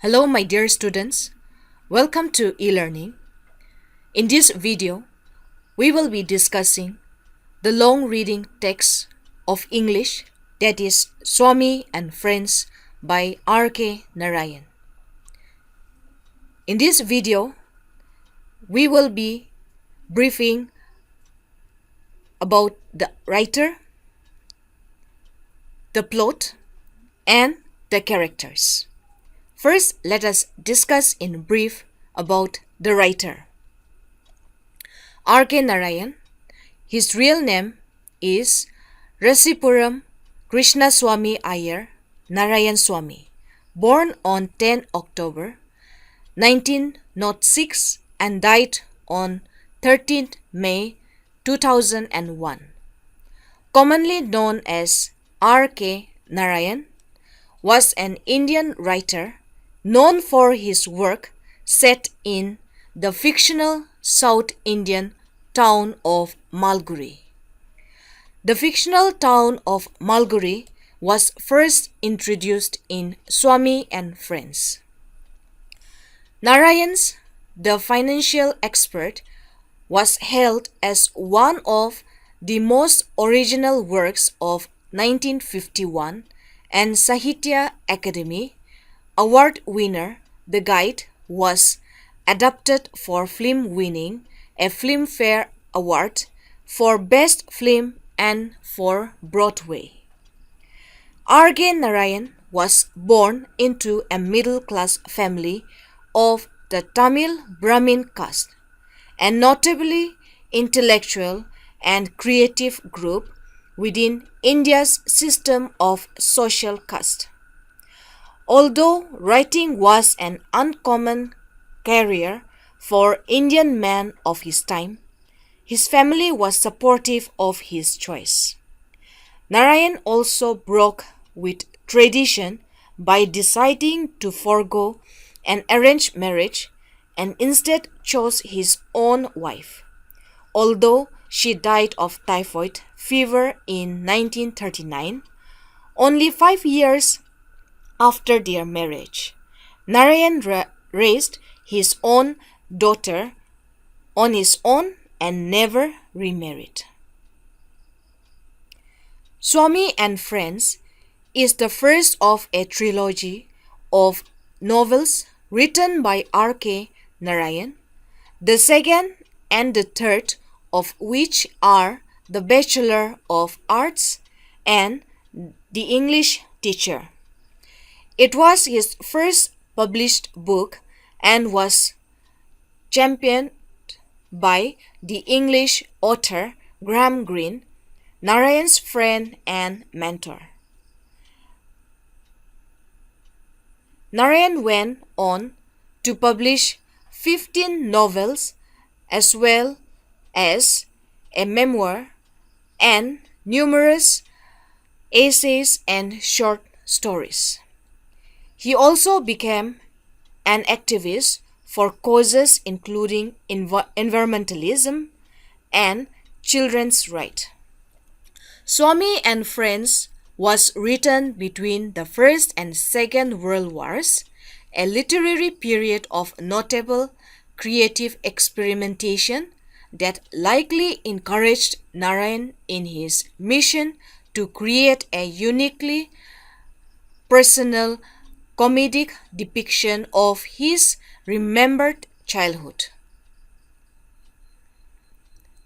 Hello my dear students, welcome to e-learning. In this video, we will be discussing the long reading text of English that is Swami and Friends by R.K. Narayan. In this video, we will be briefing about the writer, the plot, and the characters. First, let us discuss in brief about the writer. R.K. Narayan. His real name is Rasipuram Krishna Swami Iyer Narayan Swami, born on 10 October 1906 and died on 13th May 2001. Commonly known as R.K. Narayan, was an Indian writer known for his work set in the fictional South Indian town of Malguri. The fictional town of Malguri was first introduced in Swami and Friends. Narayan's The Financial Expert was hailed as one of the most original works of 1951 and Sahitya Academy Award winner. The Guide was adapted for film, winning a Filmfare Award for Best Film and for Broadway. R.K. Narayan was born into a middle-class family of the Tamil Brahmin caste, a notably intellectual and creative group within India's system of social caste. Although writing was an uncommon career for Indian men of his time, his family was supportive of his choice. Narayan also broke with tradition by deciding to forego an arranged marriage and instead chose his own wife, although she died of typhoid fever in 1939, only 5 years after their marriage. Narayan raised his own daughter on his own and never remarried. Swami and Friends is the first of a trilogy of novels written by R.K. Narayan, the second and the third of which are The Bachelor of Arts and The English Teacher. It was his first published book and was championed by the English author Graham Greene, Narayan's friend and mentor. Narayan went on to publish 15 novels as well as a memoir and numerous essays and short stories. He also became an activist for causes including environmentalism and children's rights. Swami and Friends was written between the First and Second World Wars, a literary period of notable creative experimentation that likely encouraged Narayan in his mission to create a uniquely personal comedic depiction of his remembered childhood.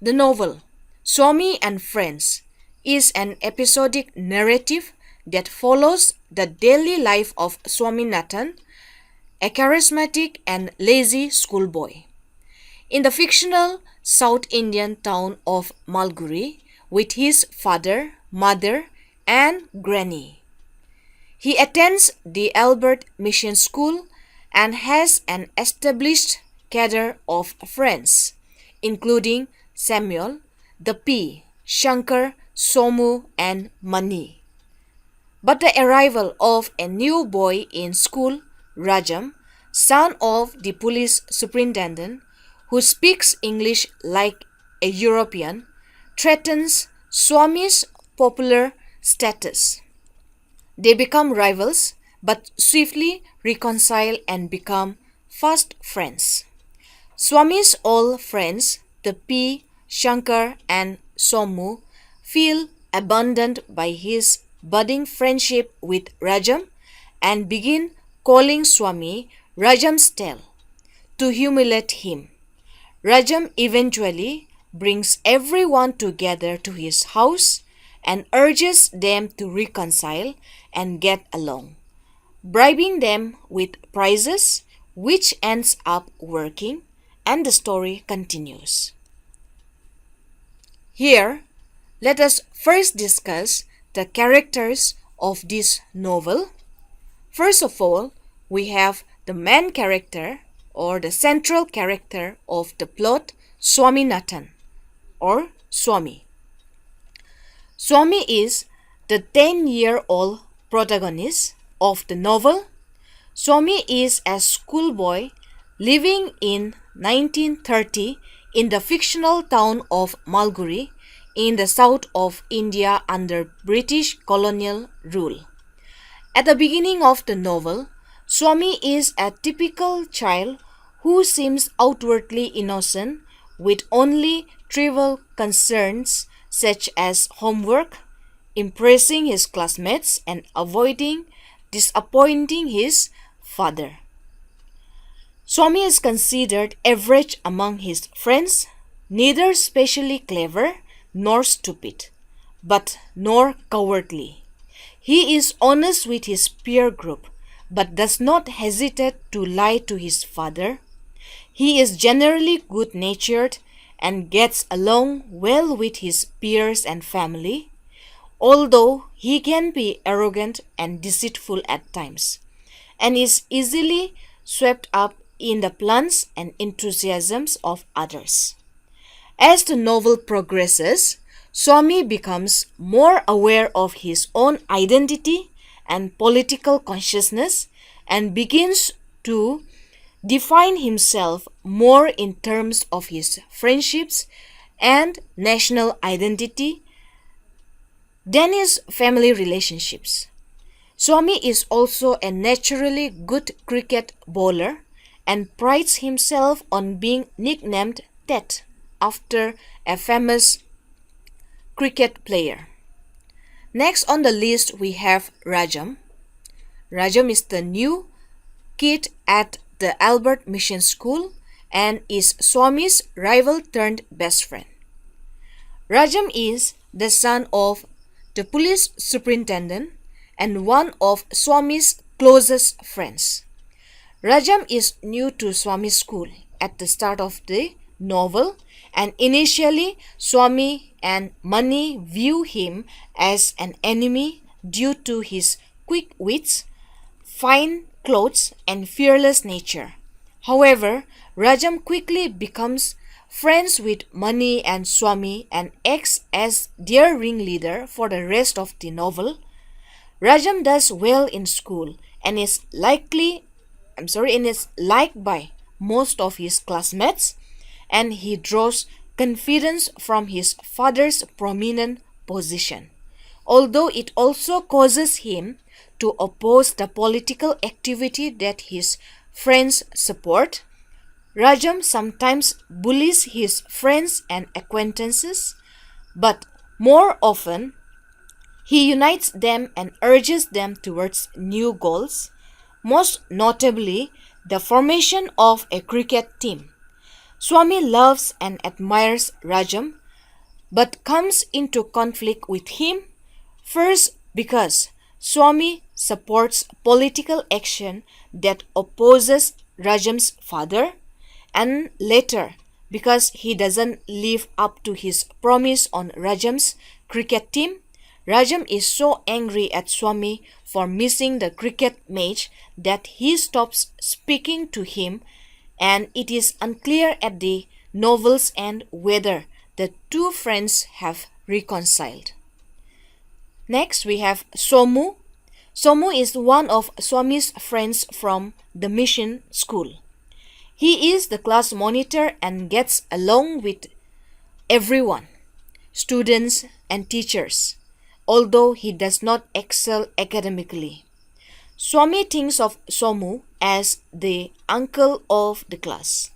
The novel Swami and Friends is an episodic narrative that follows the daily life of Swaminathan, a charismatic and lazy schoolboy, in the fictional South Indian town of Malguri with his father, mother, and granny. He attends the Albert Mission School and has an established cadre of friends, including Samuel, the P, Shankar, Somu, and Mani. But the arrival of a new boy in school, Rajam, son of the police superintendent, who speaks English like a European, threatens Swami's popular status. They become rivals but swiftly reconcile and become fast friends. Swami's old friends, the P, Shankar, and Somu, feel abandoned by his budding friendship with Rajam and begin calling Swami Rajam's tail to humiliate him. Rajam eventually brings everyone together to his house and urges them to reconcile and get along, bribing them with prizes, which ends up working, and the story continues. Here, let us first discuss the characters of this novel. First of all, we have the main character or the central character of the plot, Swaminathan or Swami. Swami is the 10-year-old protagonist of the novel. Swami is a schoolboy living in 1930 in the fictional town of Malguri in the south of India under British colonial rule. At the beginning of the novel, Swami is a typical child who seems outwardly innocent with only trivial concerns such as homework, impressing his classmates, and avoiding disappointing his father. Swami is considered average among his friends, neither specially clever nor stupid, but nor cowardly. He is honest with his peer group, but does not hesitate to lie to his father. He is generally good-natured and gets along well with his peers and family, although he can be arrogant and deceitful at times, and is easily swept up in the plans and enthusiasms of others. As the novel progresses, Swami becomes more aware of his own identity and political consciousness and begins to define himself more in terms of his friendships and national identity than his family relationships. Swami is also a naturally good cricket bowler and prides himself on being nicknamed Tet after a famous cricket player. Next on the list we have Rajam. Rajam is the new kid at the Albert Mission School and is Swami's rival turned best friend. Rajam is the son of the police superintendent and one of Swami's closest friends. Rajam is new to Swami's school at the start of the novel, and initially Swami and Mani view him as an enemy due to his quick wits, fine clothes, and fearless nature. However, Rajam quickly becomes friends with Mani and Swami and acts as their ringleader for the rest of the novel. Rajam does well in school and is liked by most of his classmates, and he draws confidence from his father's prominent position. Although it also causes him to oppose the political activity that his friends support, Rajam sometimes bullies his friends and acquaintances, but more often he unites them and urges them towards new goals, most notably the formation of a cricket team. Swami loves and admires Rajam, but comes into conflict with him, first because Swami supports political action that opposes Rajam's father, and later because he doesn't live up to his promise on Rajam's cricket team. Rajam is so angry at Swami for missing the cricket match that he stops speaking to him, and it is unclear at the novel's end whether the two friends have reconciled. Next, we have Somu. Somu is one of Swami's friends from the mission school. He is the class monitor and gets along with everyone, students and teachers, although he does not excel academically. Swami thinks of Somu as the uncle of the class.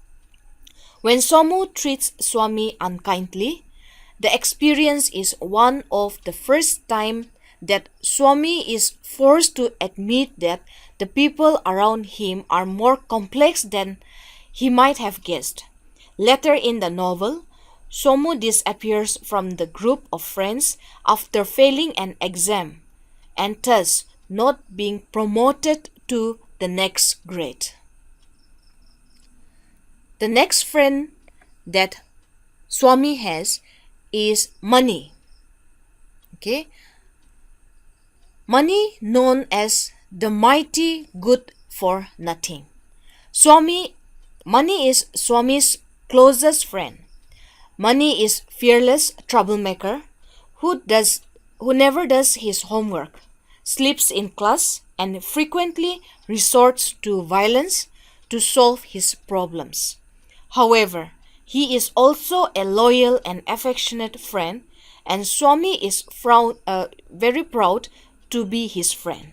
When Somu treats Swami unkindly, the experience is one of the first time that Swami is forced to admit that the people around him are more complex than he might have guessed. Later in the novel, Somu disappears from the group of friends after failing an exam and thus not being promoted to the next grade. The next friend that Swami has is money. Okay, money known as the mighty good for nothing. Money is Swami's closest friend. Money is fearless troublemaker who never does his homework, sleeps in class, and frequently resorts to violence to solve his problems. However, he is also a loyal and affectionate friend, and Swami is very proud to be his friend.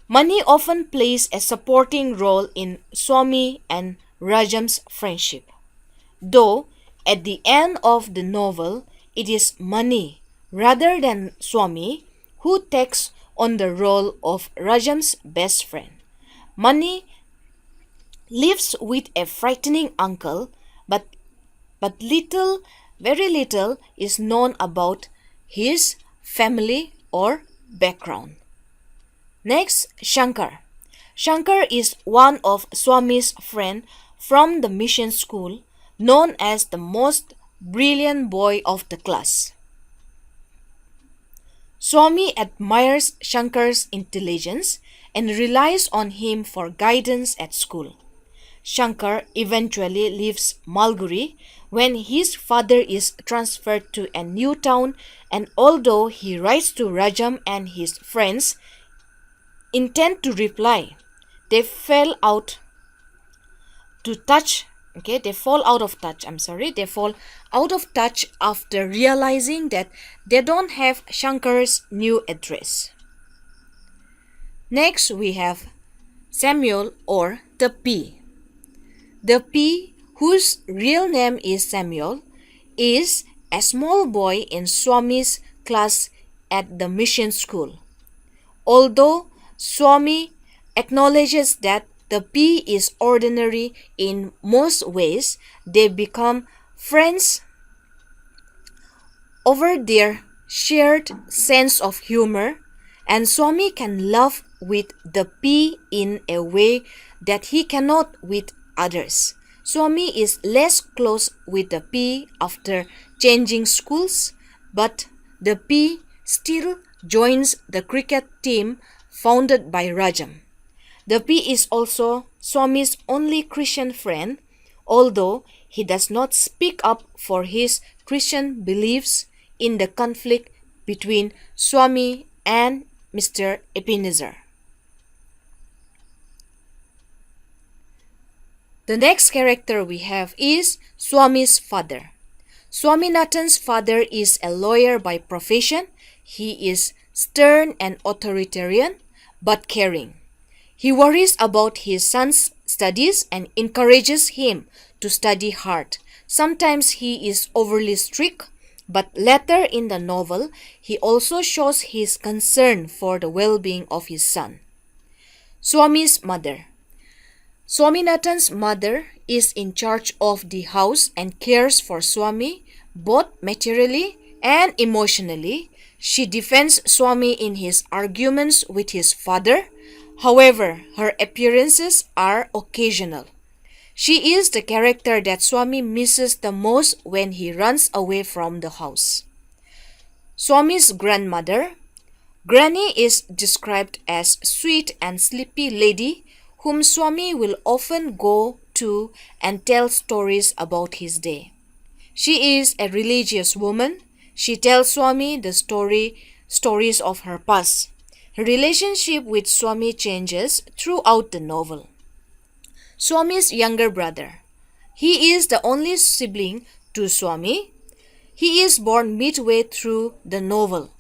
Money often plays a supporting role in Swami and Rajam's friendship, though at the end of the novel it is Money rather than Swami who takes on the role of Rajam's best friend. Money lives with a frightening uncle, but very little is known about his family or background. Next, Shankar. Shankar is one of Swami's friend from the mission school, known as the most brilliant boy of the class. Swami admires Shankar's intelligence and relies on him for guidance at school. Shankar eventually leaves Malguri when his father is transferred to a new town, and although he writes to Rajam and his friends intend to reply, they fall out of touch after realizing that they don't have Shankar's new address. Next we have Samuel, or the P. The P, whose real name is Samuel, is a small boy in Swami's class at the mission school. Although Swami acknowledges that the P is ordinary in most ways, they become friends over their shared sense of humor, and Swami can laugh with the P in a way that he cannot with others. Swami is less close with the P after changing schools, but the P still joins the cricket team founded by Rajam. The P is also Swami's only Christian friend, although he does not speak up for his Christian beliefs in the conflict between Swami and Mr. Ebenezer. The next character we have is Swami's father. Swaminathan's father is a lawyer by profession. He is stern and authoritarian, but caring. He worries about his son's studies and encourages him to study hard. Sometimes he is overly strict, but later in the novel, he also shows his concern for the well-being of his son. Swami's mother. Swaminathan's mother is in charge of the house and cares for Swami both materially and emotionally. She defends Swami in his arguments with his father. However, her appearances are occasional. She is the character that Swami misses the most when he runs away from the house. Swami's grandmother. Granny is described as sweet and sleepy lady whom Swami will often go to and tell stories about his day. She is a religious woman. She tells Swami the stories of her past. Her relationship with Swami changes throughout the novel. Swami's younger brother. He is the only sibling to Swami. He is born midway through the novel.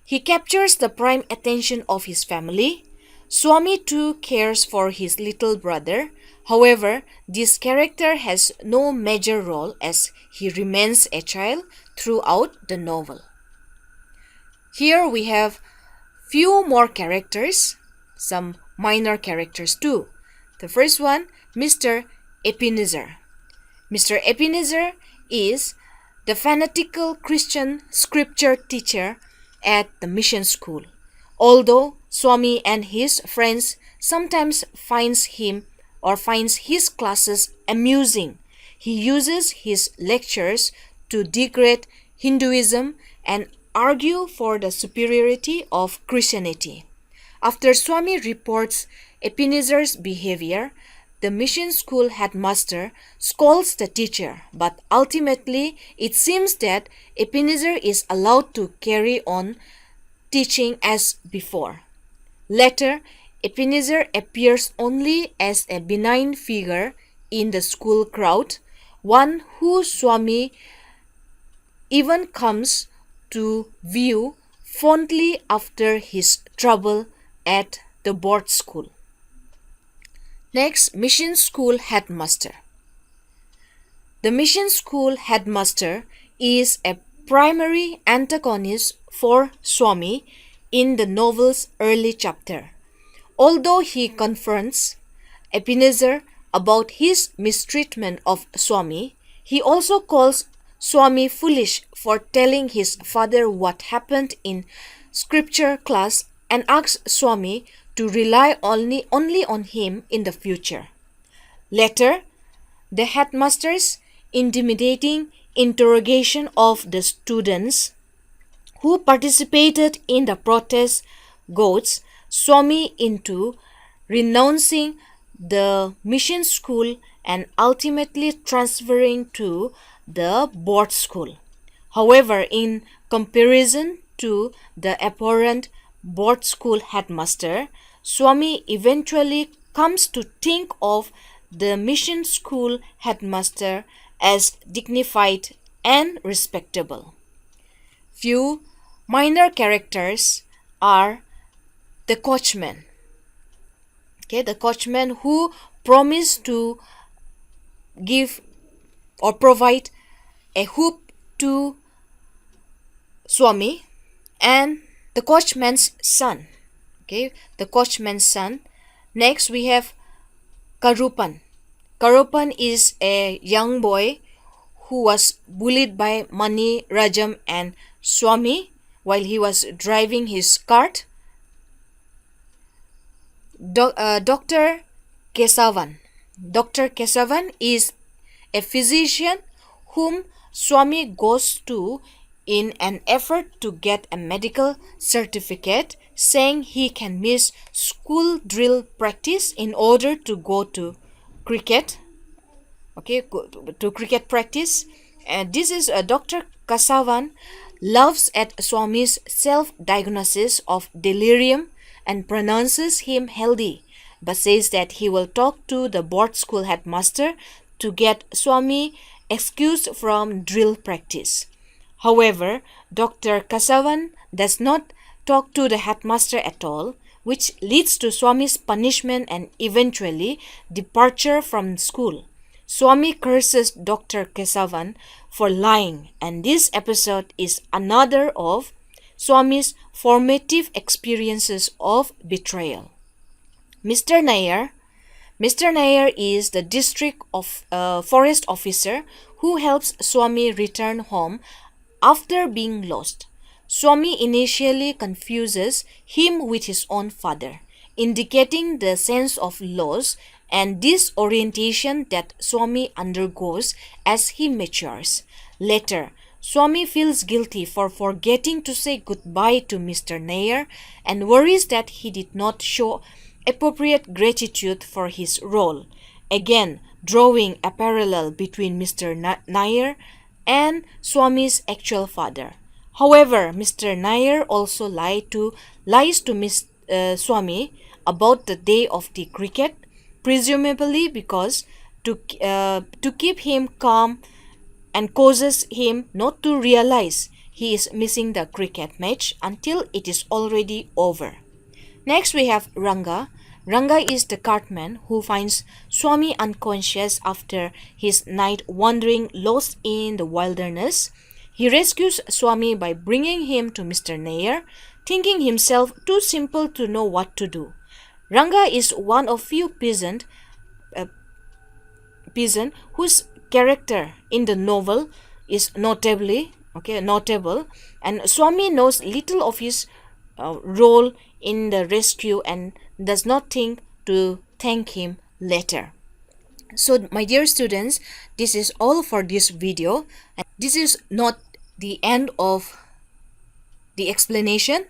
He captures the prime attention of his family. Swami too cares for his little brother. However, this character has no major role as he remains a child throughout the novel. Here we have few more characters, some minor characters too. The first one, Mr. Ebenezer. Mr. Ebenezer is the fanatical Christian scripture teacher at the mission school. Although Swami and his friends sometimes finds his classes amusing, he uses his lectures to degrade Hinduism and argue for the superiority of Christianity. After Swami reports Ebenezer's behavior, the mission school headmaster scolds the teacher, but ultimately it seems that Ebenezer is allowed to carry on teaching as before. Later, Ebenezer appears only as a benign figure in the school crowd, one who Swami even comes to view fondly after his trouble at the board school. Next, mission school headmaster. The mission school headmaster is a primary antagonist for Swami in the novel's early chapter. Although he confronts Ebenezer about his mistreatment of Swami, he also calls Swami foolish for telling his father what happened in scripture class and asks Swami to rely only on him in the future. Later, the headmaster's intimidating interrogation of the students who participated in the protest goads Swami into renouncing the mission school and ultimately transferring to the board school. However, in comparison to the abhorrent board school headmaster, Swami eventually comes to think of the mission school headmaster as dignified and respectable. Few minor characters are the coachman. The coachman who promised to give or provide a hoop to Swami, and the coachman's son. The coachman's son. Next we have Karupan. Karupan is a young boy who was bullied by Mani, Rajam and Swami while he was driving his cart. Dr. Kesavan. Dr. Kesavan is a physician whom Swami goes to in an effort to get a medical certificate, saying he can miss school drill practice in order to go to cricket. To cricket practice. And this is Dr. Kesavan laughs at Swami's self-diagnosis of delirium and pronounces him healthy, but says that he will talk to the board school headmaster to get Swami excused from drill practice. However, Dr. Kesavan does not talk to the headmaster at all, which leads to Swami's punishment and eventually departure from school. Swami curses Dr. Kesavan for lying, and this episode is another of Swami's formative experiences of betrayal. Mr. Nair. Mr. Nair is the district forest officer who helps Swami return home after being lost. Swami initially confuses him with his own father, indicating the sense of loss and disorientation that Swami undergoes as he matures. Later, Swami feels guilty for forgetting to say goodbye to Mr. Nair and worries that he did not show appropriate gratitude for his role, again drawing a parallel between Mr. Nair and Swami's actual father. However, Mr. Nair also lies to Swami about the day of the cricket, presumably because to keep him calm, and causes him not to realize he is missing the cricket match until it is already over. Next, we have Ranga. Ranga is the cartman who finds Swami unconscious after his night wandering lost in the wilderness. He rescues Swami by bringing him to Mr. Nair, thinking himself too simple to know what to do. Ranga is one of few peasant whose character in the novel is notable, and Swami knows little of his role in the rescue and does not think to thank him later. So my dear students, this is all for this video, and this is not the end of the explanation.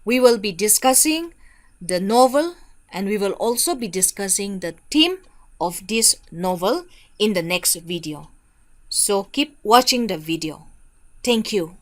We will be discussing the novel, and we will also be discussing the theme of this novel in the next video. So keep watching the video. Thank you.